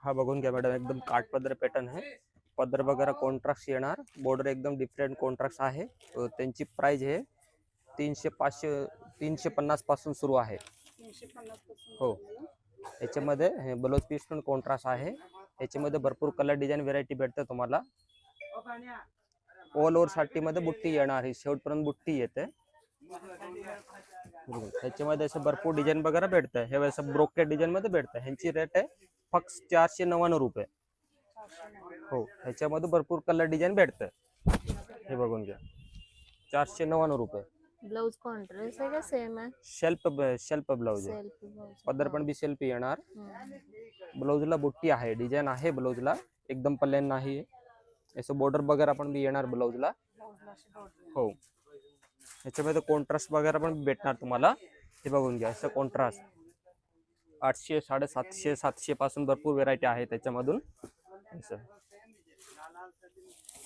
हा बघून घ्या मॅडम, एकदम काठपदर पॅटर्न आहे. पदर वगैरे कॉन्ट्रास्ट येणार, बॉर्डर एकदम डिफरंट कॉन्ट्रास्ट आहे. त्यांची प्राइस आहे 300 500 350 पासून सुरू आहे. 350 पासून हो, आहे. याच्यामध्ये ब्लाउज पीस पण कॉन्ट्रास्ट आहे. याच्यामध्ये भरपूर कलर डिझाईन व्हेरायटी भेटते तुम्हाला. ऑल ओव्हर साठीमध्ये बुट्टी येणार, ही शेवटपर्यंत बुट्टी येते. ह्याच्यामध्ये असं भरपूर डिझाईन वगैरे भेटतं. हे असं ब्रोकेड डिझाईन मध्ये भेटतं. ह्यांची रेट आहे फक्त 499 रुपये. हो, ह्याच्यामध्ये भरपूर कलर डिझाईन भेटतं. हे बघून घ्या, 499 रुपये. ब्लाउज कॉन्ट्रास्ट आहे का सेम आहे? शेल्फ ब्लाउज आहे. Self blouse. पदर पण बी सेल्फ येणार. ब्लाउजला बुट्टी आहे, डिझाईन आहे ब्लाउजला, एकदम प्लेन नाही. असं बॉर्डर वगैरे पण बी येणार ब्लाउजला. हो, ह्याच्यामध्ये कॉन्ट्रास्ट वगैरे पण भेटणार तुम्हाला. हे बघून घ्या, असं कॉन्ट्रास्ट 800 750 700 पासून भरपूर व्हेरायटी आहे त्याच्यामधून.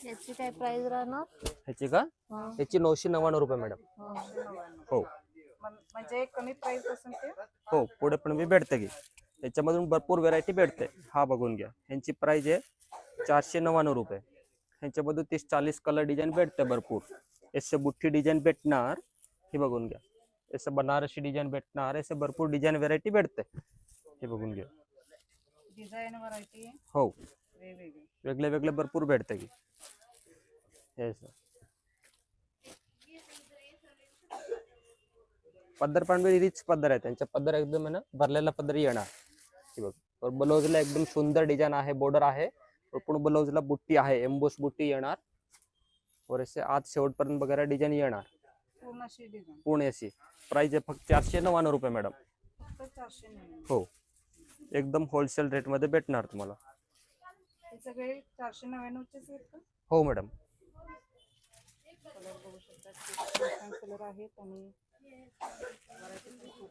याची काय प्राइस राहणार? ह्याची का? ह्याची 999 रुपये मॅडम. हो, म्हणजे कमी प्राइस पासून ते हो पुढे पण बी भेटते की. याच्यामधून भरपूर व्हेरायटी भेटते. हा बघून घ्या, ह्यांची प्राइस आहे 499 रुपये. ह्यांच्यामधून 30-40 कलर डिझाईन भेटते भरपूर. असं बुट्टी डिझाईन भेटणार. हे बघून घ्या, असं बनारसी डिझाईन भेटणार. असं भरपूर डिझाईन व्हेरायटी भेटते. हे बघून घ्या, डिझाईन व्हरायटी हो वेगवेगळी वेगळे वेगळे भरपूर भेटते की. पदर पण बी रिच पदर आहे त्यांच्या. पदर एकदम आहे ना, भरलेला पदर येणार. हे बघ, ब्लाउजला एकदम सुंदर डिझाईन आहे, बॉर्डर आहे. पूर्ण ब्लाउजला बुट्टी आहे, एम्बोस बुट्टी येणार. वर असे आत शेवटपर्यंत वगैरे डिझाईन येणार पूर्ण अशी डिझाईन. पूर्ण अशी. प्राइस आहे फक्त 499 रुपये मॅडम. फक्त 499. हो, एकदम होलसेल रेट मध्ये भेटणार तुम्हाला. हे सगळे 499 चेच आहेत का? हो मॅडम. कलर बघू शकता, कलर आहेत आणि व्हरायटी